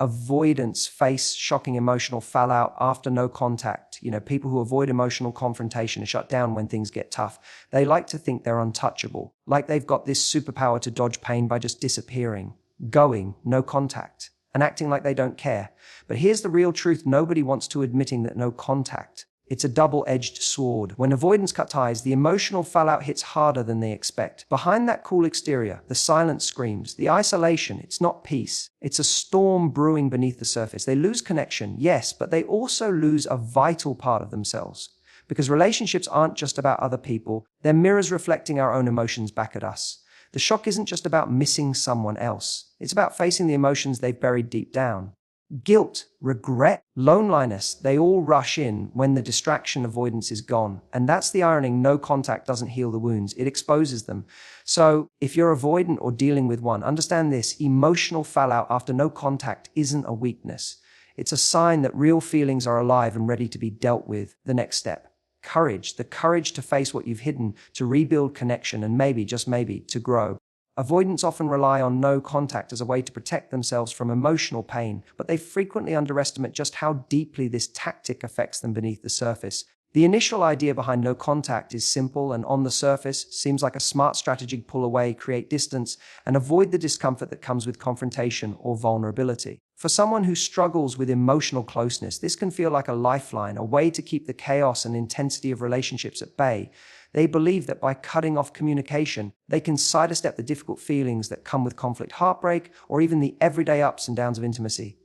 Avoidants face shocking emotional fallout after no contact. People who avoid emotional confrontation are shut down when things get tough. They like to think they're untouchable, like they've got this superpower to dodge pain by just disappearing, going, no contact, and acting like they don't care. But here's the real truth nobody wants to admitting that no contact. It's a double-edged sword. When avoidants cut ties, the emotional fallout hits harder than they expect. Behind that cool exterior, the silence screams, the isolation, it's not peace. It's a storm brewing beneath the surface. They lose connection, yes, but they also lose a vital part of themselves. Because relationships aren't just about other people, they're mirrors reflecting our own emotions back at us. The shock isn't just about missing someone else. It's about facing the emotions they've buried deep down. Guilt, regret, loneliness, they all rush in when the distraction avoidance is gone. And that's the irony, no contact doesn't heal the wounds, it exposes them. So, if you're avoidant or dealing with one, understand this, emotional fallout after no contact isn't a weakness. It's a sign that real feelings are alive and ready to be dealt with. The next step, courage, the courage to face what you've hidden, to rebuild connection, and maybe, just maybe, to grow. Avoidants often rely on no contact as a way to protect themselves from emotional pain, but they frequently underestimate just how deeply this tactic affects them beneath the surface. The initial idea behind no contact is simple and on the surface seems like a smart strategy: pull away, create distance, and avoid the discomfort that comes with confrontation or vulnerability. For someone who struggles with emotional closeness, this can feel like a lifeline, a way to keep the chaos and intensity of relationships at bay. They believe that by cutting off communication, they can sidestep the difficult feelings that come with conflict, heartbreak, or even the everyday ups and downs of intimacy.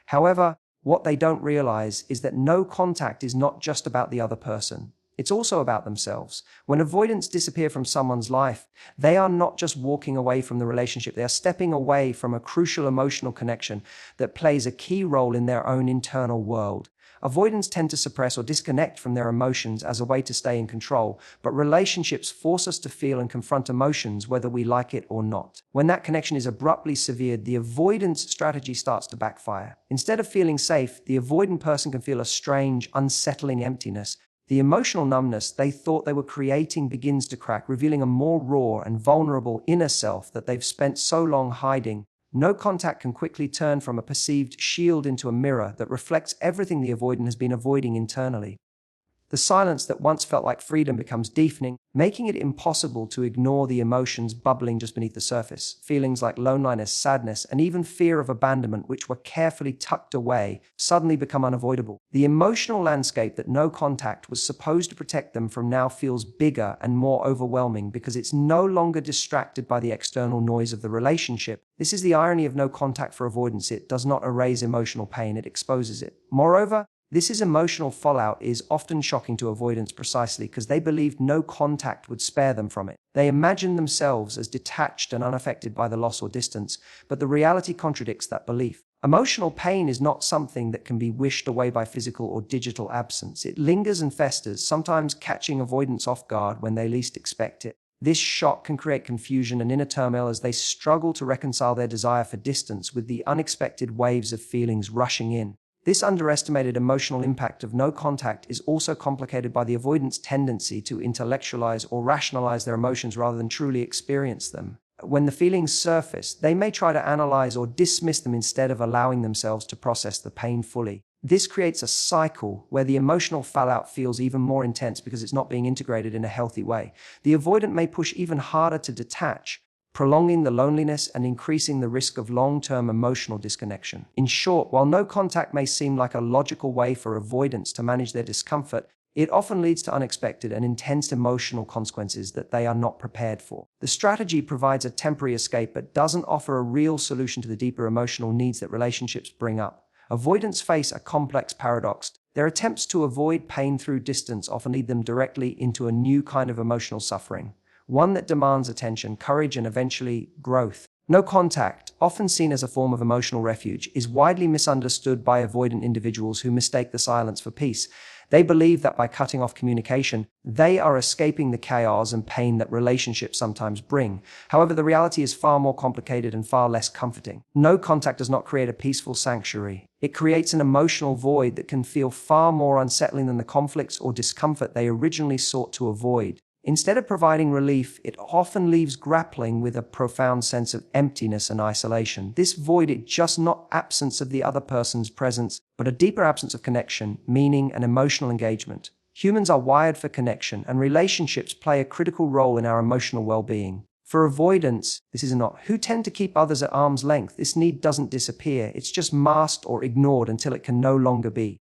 However, what they don't realize is that no contact is not just about the other person. It's also about themselves. When avoidants disappear from someone's life, they are not just walking away from the relationship, they are stepping away from a crucial emotional connection that plays a key role in their own internal world. Avoidants tend to suppress or disconnect from their emotions as a way to stay in control, but relationships force us to feel and confront emotions whether we like it or not. When that connection is abruptly severed, the avoidance strategy starts to backfire. Instead of feeling safe, the avoidant person can feel a strange, unsettling emptiness. The emotional numbness they thought they were creating begins to crack, revealing a more raw and vulnerable inner self that they've spent so long hiding. No contact can quickly turn from a perceived shield into a mirror that reflects everything the avoidant has been avoiding internally. The silence that once felt like freedom becomes deafening, making it impossible to ignore the emotions bubbling just beneath the surface. Feelings like loneliness, sadness, and even fear of abandonment, which were carefully tucked away, suddenly become unavoidable. The emotional landscape that no contact was supposed to protect them from now feels bigger and more overwhelming because it's no longer distracted by the external noise of the relationship. This is the irony of no contact for avoidance. It does not erase emotional pain, it exposes it. Moreover, this emotional fallout is often shocking to avoidants precisely because they believed no contact would spare them from it. They imagine themselves as detached and unaffected by the loss or distance, but the reality contradicts that belief. Emotional pain is not something that can be wished away by physical or digital absence. It lingers and festers, sometimes catching avoidants off guard when they least expect it. This shock can create confusion and inner turmoil as they struggle to reconcile their desire for distance with the unexpected waves of feelings rushing in. This underestimated emotional impact of no contact is also complicated by the avoidant's tendency to intellectualize or rationalize their emotions rather than truly experience them. When the feelings surface, they may try to analyze or dismiss them instead of allowing themselves to process the pain fully. This creates a cycle where the emotional fallout feels even more intense because it's not being integrated in a healthy way. The avoidant may push even harder to detach, prolonging the loneliness and increasing the risk of long-term emotional disconnection. In short, while no contact may seem like a logical way for avoidants to manage their discomfort, it often leads to unexpected and intense emotional consequences that they are not prepared for. The strategy provides a temporary escape but doesn't offer a real solution to the deeper emotional needs that relationships bring up. Avoidants face a complex paradox. Their attempts to avoid pain through distance often lead them directly into a new kind of emotional suffering, one that demands attention, courage, and eventually growth. No contact, often seen as a form of emotional refuge, is widely misunderstood by avoidant individuals who mistake the silence for peace. They believe that by cutting off communication, they are escaping the chaos and pain that relationships sometimes bring. However, the reality is far more complicated and far less comforting. No contact does not create a peaceful sanctuary. It creates an emotional void that can feel far more unsettling than the conflicts or discomfort they originally sought to avoid. Instead of providing relief, it often leaves grappling with a profound sense of emptiness and isolation. This void is just not absence of the other person's presence, but a deeper absence of connection, meaning, and emotional engagement. Humans are wired for connection, and relationships play a critical role in our emotional well-being. For avoidants, this is not who tend to keep others at arm's length. This need doesn't disappear. It's just masked or ignored until it can no longer be.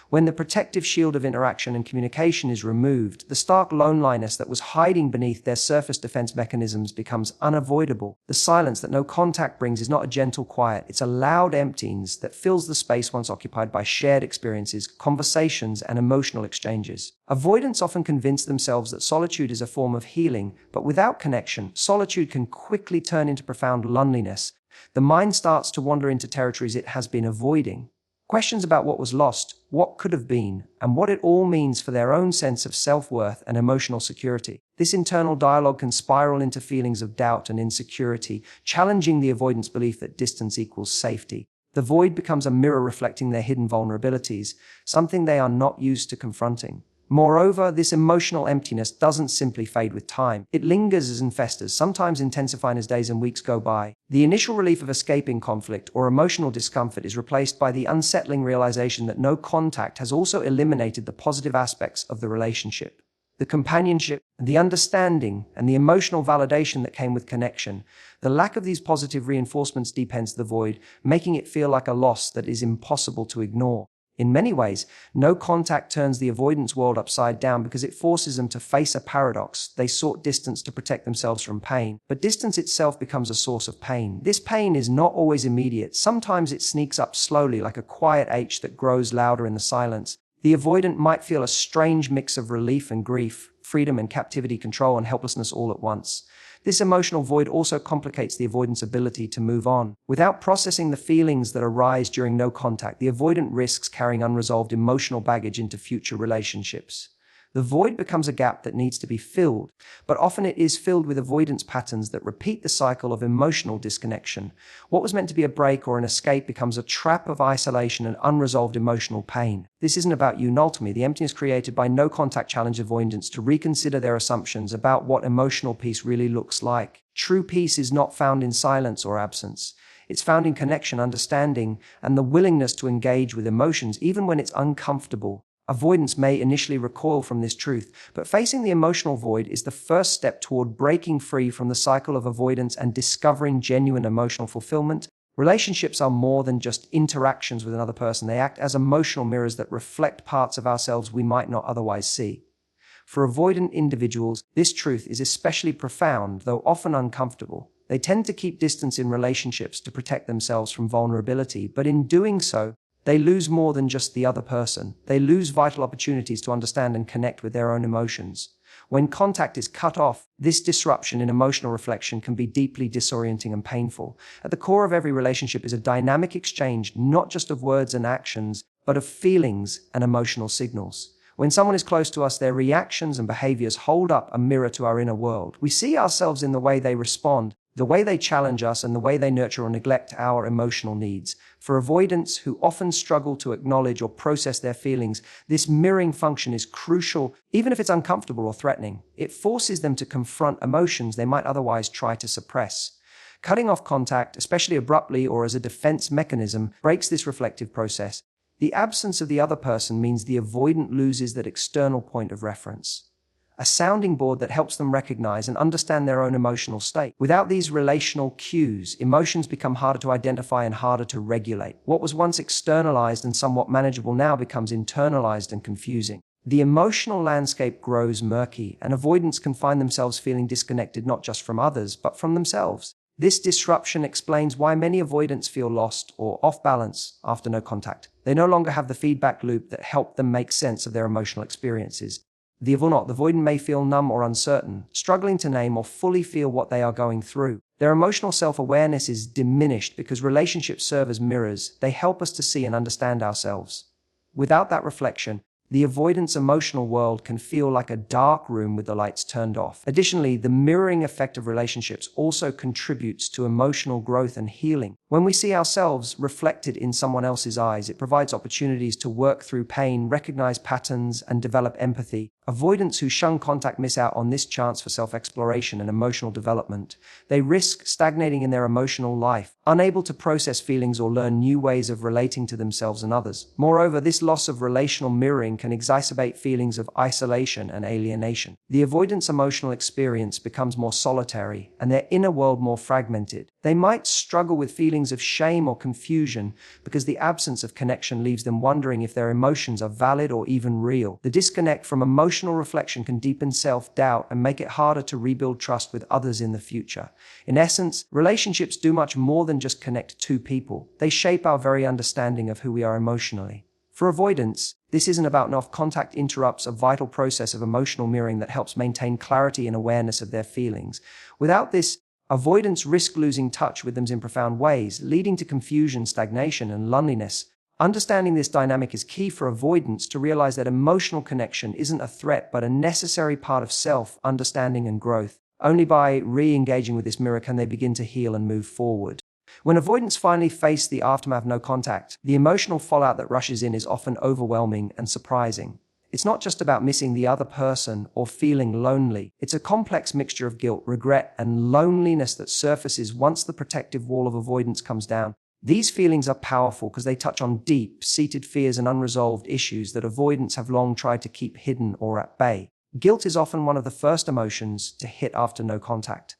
When the protective shield of interaction and communication is removed, the stark loneliness that was hiding beneath their surface defense mechanisms becomes unavoidable. The silence that no contact brings is not a gentle quiet, it's a loud emptiness that fills the space once occupied by shared experiences, conversations, and emotional exchanges. Avoidants often convince themselves that solitude is a form of healing, but without connection, solitude can quickly turn into profound loneliness. The mind starts to wander into territories it has been avoiding. Questions about what was lost, what could have been, and what it all means for their own sense of self-worth and emotional security. This internal dialogue can spiral into feelings of doubt and insecurity, challenging the avoidant's belief that distance equals safety. The void becomes a mirror reflecting their hidden vulnerabilities, something they are not used to confronting. Moreover, this emotional emptiness doesn't simply fade with time. It lingers and festers, sometimes intensifying as days and weeks go by. The initial relief of escaping conflict or emotional discomfort is replaced by the unsettling realization that no contact has also eliminated the positive aspects of the relationship. The companionship, the understanding, and the emotional validation that came with connection. The lack of these positive reinforcements deepens the void, making it feel like a loss that is impossible to ignore. In many ways, no contact turns the avoidance world upside down because it forces them to face a paradox. They sought distance to protect themselves from pain, but distance itself becomes a source of pain. This pain is not always immediate. Sometimes it sneaks up slowly like a quiet ache that grows louder in the silence. The avoidant might feel a strange mix of relief and grief, freedom and captivity, control and helplessness all at once. This emotional void also complicates the avoidant's ability to move on. Without processing the feelings that arise during no contact, the avoidant risks carrying unresolved emotional baggage into future relationships. The void becomes a gap that needs to be filled, but often it is filled with avoidance patterns that repeat the cycle of emotional disconnection. What was meant to be a break or an escape becomes a trap of isolation and unresolved emotional pain. This isn't about you, ultimately. The emptiness created by no contact challenge avoidants to reconsider their assumptions about what emotional peace really looks like. True peace is not found in silence or absence. It's found in connection, understanding, and the willingness to engage with emotions even when it's uncomfortable. Avoidance may initially recoil from this truth, but facing the emotional void is the first step toward breaking free from the cycle of avoidance and discovering genuine emotional fulfillment. Relationships are more than just interactions with another person. They act as emotional mirrors that reflect parts of ourselves we might not otherwise see. For avoidant individuals, this truth is especially profound, though often uncomfortable. They tend to keep distance in relationships to protect themselves from vulnerability, but in doing so, they lose more than just the other person. They lose vital opportunities to understand and connect with their own emotions. When contact is cut off, this disruption in emotional reflection can be deeply disorienting and painful. At the core of every relationship is a dynamic exchange, not just of words and actions, but of feelings and emotional signals. When someone is close to us, their reactions and behaviors hold up a mirror to our inner world. We see ourselves in the way they respond, the way they challenge us, and the way they nurture or neglect our emotional needs. For avoidants who often struggle to acknowledge or process their feelings, this mirroring function is crucial, even if it's uncomfortable or threatening. It forces them to confront emotions they might otherwise try to suppress. Cutting off contact, especially abruptly or as a defense mechanism, breaks this reflective process. The absence of the other person means the avoidant loses that external point of reference, a sounding board that helps them recognize and understand their own emotional state. Without these relational cues, emotions become harder to identify and harder to regulate. What was once externalized and somewhat manageable now becomes internalized and confusing. The emotional landscape grows murky, and avoidants can find themselves feeling disconnected not just from others, but from themselves. This disruption explains why many avoidants feel lost or off balance after no contact. They no longer have the feedback loop that helped them make sense of their emotional experiences. The avoidant may feel numb or uncertain, struggling to name or fully feel what they are going through. Their emotional self-awareness is diminished because relationships serve as mirrors. They help us to see and understand ourselves. Without that reflection, the avoidant's emotional world can feel like a dark room with the lights turned off. Additionally, the mirroring effect of relationships also contributes to emotional growth and healing. When we see ourselves reflected in someone else's eyes, it provides opportunities to work through pain, recognize patterns, and develop empathy. Avoidants who shun contact miss out on this chance for self-exploration and emotional development. They risk stagnating in their emotional life, unable to process feelings or learn new ways of relating to themselves and others. Moreover, this loss of relational mirroring can exacerbate feelings of isolation and alienation. The avoidant's emotional experience becomes more solitary and their inner world more fragmented. They might struggle with feelings of shame or confusion because the absence of connection leaves them wondering if their emotions are valid or even real. The disconnect from emotional reflection can deepen self-doubt and make it harder to rebuild trust with others in the future. In essence, relationships do much more than just connect two people. They shape our very understanding of who we are emotionally. For avoidants, this isn't about enough contact interrupts a vital process of emotional mirroring that helps maintain clarity and awareness of their feelings. Without this, avoidants risk losing touch with them in profound ways, leading to confusion, stagnation, and loneliness. Understanding this dynamic is key for avoidants to realize that emotional connection isn't a threat but a necessary part of self-understanding and growth. Only by re-engaging with this mirror can they begin to heal and move forward. When avoidants finally face the aftermath of no contact, the emotional fallout that rushes in is often overwhelming and surprising. It's not just about missing the other person or feeling lonely. It's a complex mixture of guilt, regret, and loneliness that surfaces once the protective wall of avoidance comes down. These feelings are powerful because they touch on deep-seated fears and unresolved issues that avoidants have long tried to keep hidden or at bay. Guilt is often one of the first emotions to hit after no contact.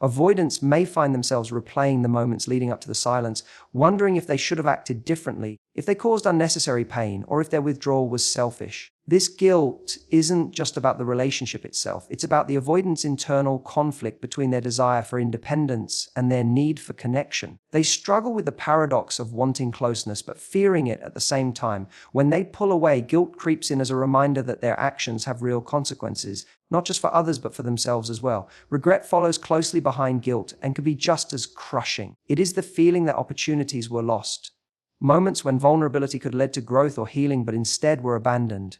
Avoidants may find themselves replaying the moments leading up to the silence, wondering if they should have acted differently, if they caused unnecessary pain, or if their withdrawal was selfish. This guilt isn't just about the relationship itself, it's about the avoidant's internal conflict between their desire for independence and their need for connection. They struggle with the paradox of wanting closeness but fearing it at the same time. When they pull away, guilt creeps in as a reminder that their actions have real consequences, not just for others but for themselves as well. Regret follows closely behind guilt and can be just as crushing. It is the feeling that opportunities were lost, moments when vulnerability could lead to growth or healing but instead were abandoned.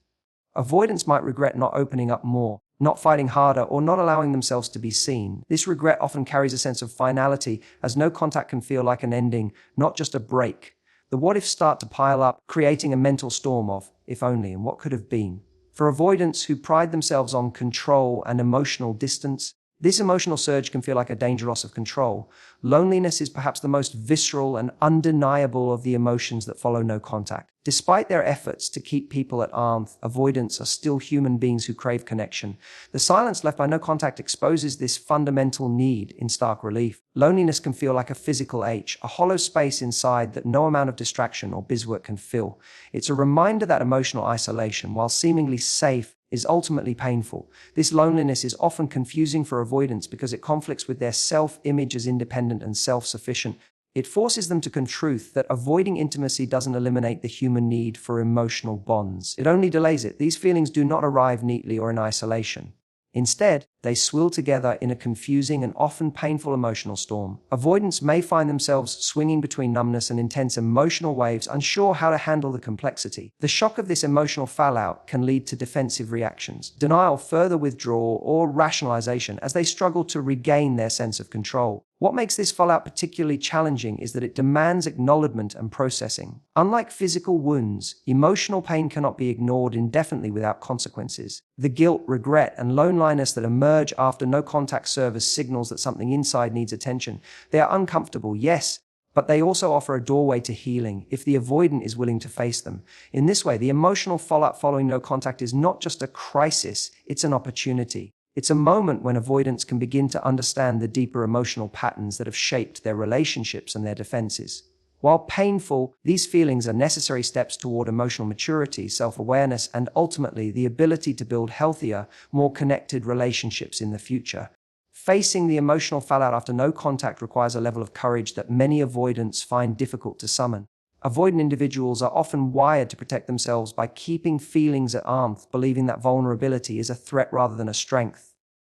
Avoidants might regret not opening up more, not fighting harder, or not allowing themselves to be seen. This regret often carries a sense of finality, as no contact can feel like an ending, not just a break. The what-ifs start to pile up, creating a mental storm of, if only, and what could have been. For avoidants who pride themselves on control and emotional distance, this emotional surge can feel like a dangerous loss of control. Loneliness is perhaps the most visceral and undeniable of the emotions that follow no contact. Despite their efforts to keep people at arm's, avoidants are still human beings who crave connection. The silence left by no contact exposes this fundamental need in stark relief. Loneliness can feel like a physical ache, a hollow space inside that no amount of distraction or busywork can fill. It's a reminder that emotional isolation, while seemingly safe, is ultimately painful. This loneliness is often confusing for avoidants because it conflicts with their self-image as independent and self-sufficient. It forces them to confront truth that avoiding intimacy doesn't eliminate the human need for emotional bonds. It only delays it. These feelings do not arrive neatly or in isolation. Instead, they swill together in a confusing and often painful emotional storm. Avoidants may find themselves swinging between numbness and intense emotional waves, unsure how to handle the complexity. The shock of this emotional fallout can lead to defensive reactions, denial, further withdrawal, or rationalization as they struggle to regain their sense of control. What makes this fallout particularly challenging is that it demands acknowledgement and processing. Unlike physical wounds, emotional pain cannot be ignored indefinitely without consequences. The guilt, regret, and loneliness that emerge after no contact serve as signals that something inside needs attention. They are uncomfortable, yes, but they also offer a doorway to healing if the avoidant is willing to face them. In this way, the emotional fallout following no contact is not just a crisis, it's an opportunity. It's a moment when avoidants can begin to understand the deeper emotional patterns that have shaped their relationships and their defenses. While painful, these feelings are necessary steps toward emotional maturity, self-awareness, and ultimately the ability to build healthier, more connected relationships in the future. Facing the emotional fallout after no contact requires a level of courage that many avoidants find difficult to summon. Avoidant individuals are often wired to protect themselves by keeping feelings at arm's, believing that vulnerability is a threat rather than a strength.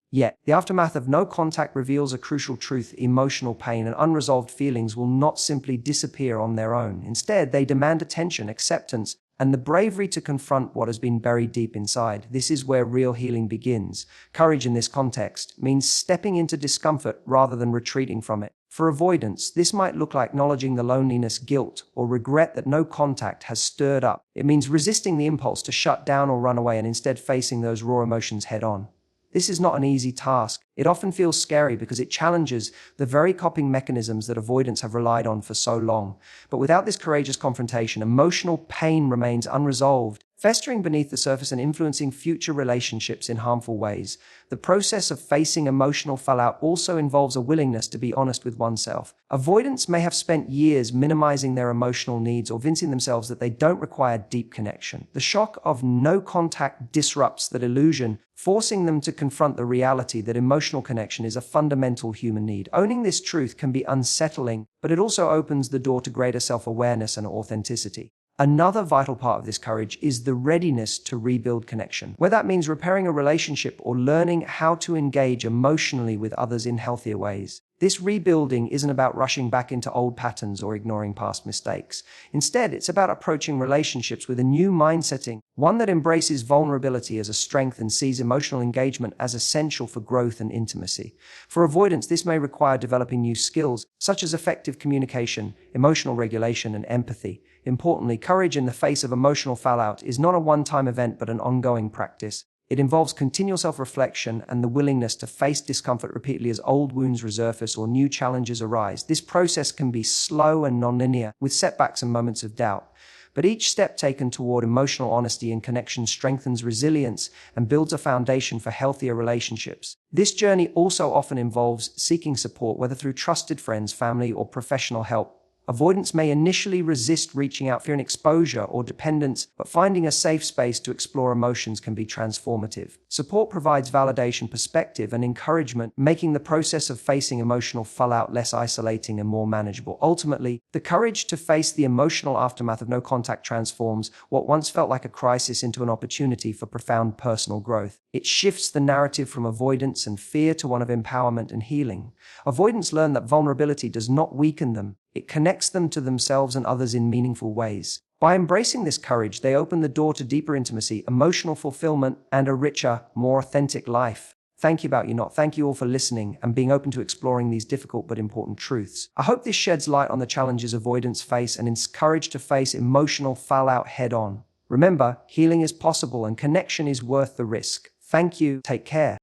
Yet, the aftermath of no contact reveals a crucial truth: emotional pain and unresolved feelings will not simply disappear on their own. Instead, they demand attention, acceptance, and the bravery to confront what has been buried deep inside. This is where real healing begins. Courage in this context means stepping into discomfort rather than retreating from it. For avoidance, this might look like acknowledging the loneliness, guilt, or regret that no contact has stirred up. It means resisting the impulse to shut down or run away and instead facing those raw emotions head on. This is not an easy task. It often feels scary because it challenges the very coping mechanisms that avoidants have relied on for so long. But without this courageous confrontation, emotional pain remains unresolved, festering beneath the surface and influencing future relationships in harmful ways. The process of facing emotional fallout also involves a willingness to be honest with oneself. Avoidants may have spent years minimizing their emotional needs or convincing themselves that they don't require deep connection. The shock of no contact disrupts that illusion, forcing them to confront the reality that emotional connection is a fundamental human need. Owning this truth can be unsettling, but it also opens the door to greater self-awareness and authenticity. Another vital part of this courage is the readiness to rebuild connection, whether that means repairing a relationship or learning how to engage emotionally with others in healthier ways. This rebuilding isn't about rushing back into old patterns or ignoring past mistakes. Instead, it's about approaching relationships with a new mindset, one that embraces vulnerability as a strength and sees emotional engagement as essential for growth and intimacy. For avoidance, this may require developing new skills, such as effective communication, emotional regulation, and empathy. Importantly, courage in the face of emotional fallout is not a one-time event but an ongoing practice. It involves continual self-reflection and the willingness to face discomfort repeatedly as old wounds resurface or new challenges arise. This process can be slow and nonlinear, with setbacks and moments of doubt. But each step taken toward emotional honesty and connection strengthens resilience and builds a foundation for healthier relationships. This journey also often involves seeking support, whether through trusted friends, family, or professional help. Avoidants may initially resist reaching out, fearing exposure or dependence, but finding a safe space to explore emotions can be transformative. Support provides validation, perspective, and encouragement, making the process of facing emotional fallout less isolating and more manageable. Ultimately, the courage to face the emotional aftermath of no contact transforms what once felt like a crisis into an opportunity for profound personal growth. It shifts the narrative from avoidance and fear to one of empowerment and healing. Avoidants learn that vulnerability does not weaken them. It connects them to themselves and others in meaningful ways. By embracing this courage, they open the door to deeper intimacy, emotional fulfillment, and a richer, more authentic life. Thank you all for listening and being open to exploring these difficult but important truths. I hope this sheds light on the challenges avoidants face and is courage to face emotional fallout head on. Remember, healing is possible and connection is worth the risk. Thank you. Take care.